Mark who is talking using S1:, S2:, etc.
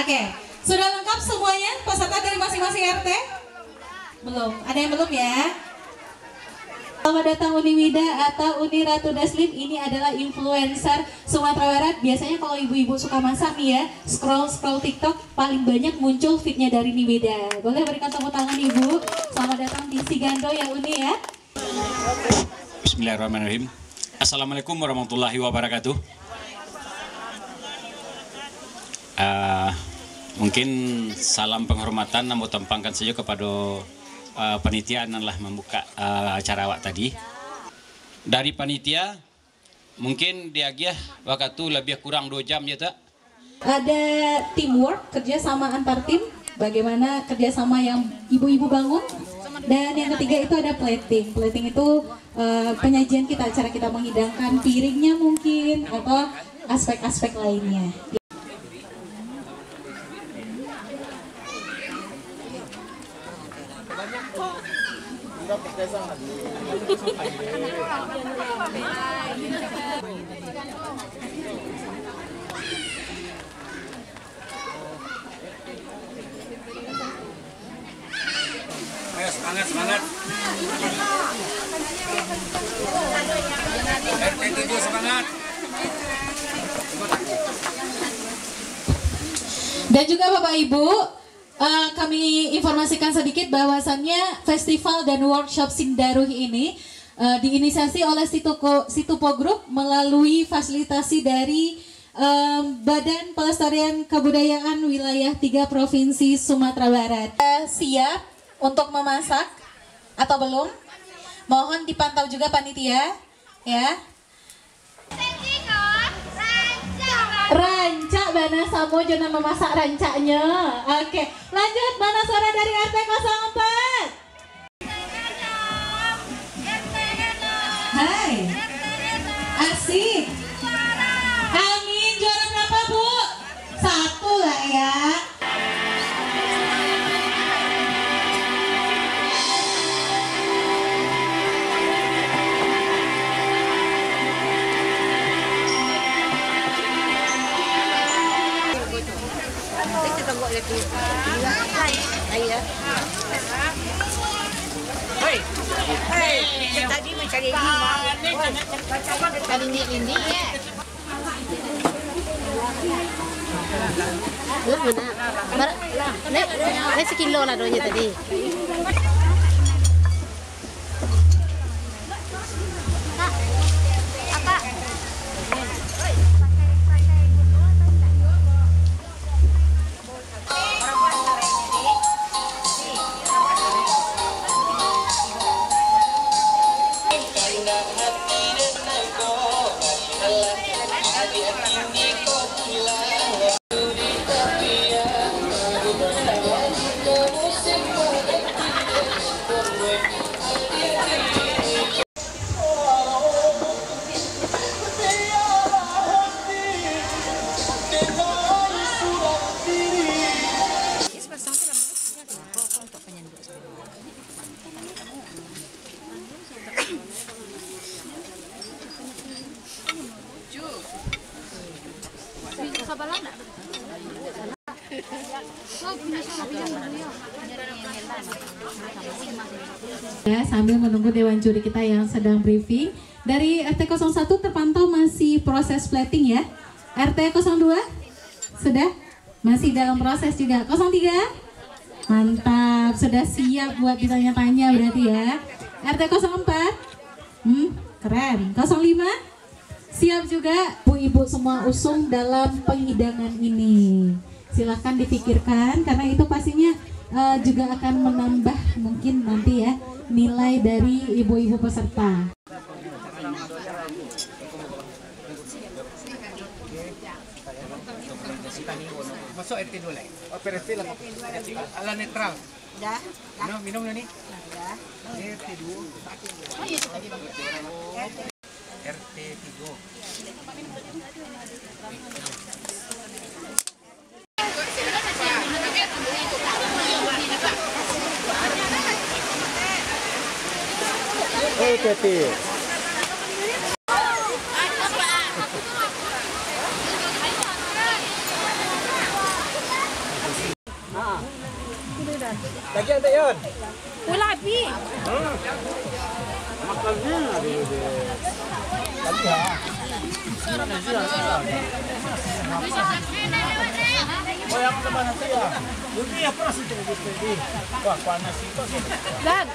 S1: Oke, sudah lengkap semuanya peserta dari masing-masing RT? Belum, ada yang belum ya? Selamat datang Uniwida atau Uni Ratu Daslim. Ini adalah influencer Sumatera Barat. Biasanya kalau ibu-ibu suka masak nih ya, scroll TikTok, paling banyak muncul feednya dari Uniwida. Boleh berikan tepuk tangan ibu. Selamat datang di Sigando ya Uni ya.
S2: Bismillahirrahmanirrahim. Assalamualaikum warahmatullahi wabarakatuh. Mungkin salam penghormatan namun tempangkan saja kepada panitia adalah membuka acara awak tadi. Dari panitia mungkin diagiah waktu lebih kurang 2 jam ya tak?
S1: Ada teamwork, kerjasama antar tim. Bagaimana kerjasama yang ibu-ibu bangun. Dan yang ketiga itu ada plating. Plating itu penyajian kita, cara kita menghidangkan piringnya mungkin atau aspek-aspek lainnya.
S2: Ayo semangat. RT7 semangat.
S1: Dan juga Bapak Ibu, kami informasikan sedikit bahwasannya festival dan workshop Sindaruh ini diinisiasi oleh Situpo Group melalui fasilitasi dari Badan Pelestarian Kebudayaan Wilayah 3 Provinsi Sumatera Barat. Siap untuk memasak atau belum? Mohon dipantau juga panitia ya. Rancak Bana Samo jangan memasak rancaknya. Oke, lanjut. Mana suara dari RT 04? Hai. Asik. Amin. Juara berapa Bu? 1 lah ya.
S3: Tadi mencari ini ya. Mana? Sekilo lah doanya tadi.
S1: Ya, sambil menunggu dewan juri kita yang sedang briefing. Dari RT 01 terpantau masih proses plating ya. RT 02 sudah? Masih dalam proses juga. 03? Mantap, sudah siap buat ditanya-tanya berarti ya. RT 04? Keren. 05? Siap juga Bu Ibu semua usung dalam penghidangan ini. Silahkan dipikirkan karena itu pastinya juga akan menambah mungkin nanti ya nilai dari ibu-ibu peserta.
S4: Masuk RT dulu lah. RT lah. Ala netral.
S3: Dah.
S4: Minum nih.
S3: Dah.
S4: RT 2. RT 3.
S5: Keti.
S4: yun.
S3: Wala pi.
S4: Makalnya lagi ha. Oh, yang sama nanti ya. Hindi ya, pras ito. Wah, panas ito.
S3: Dad.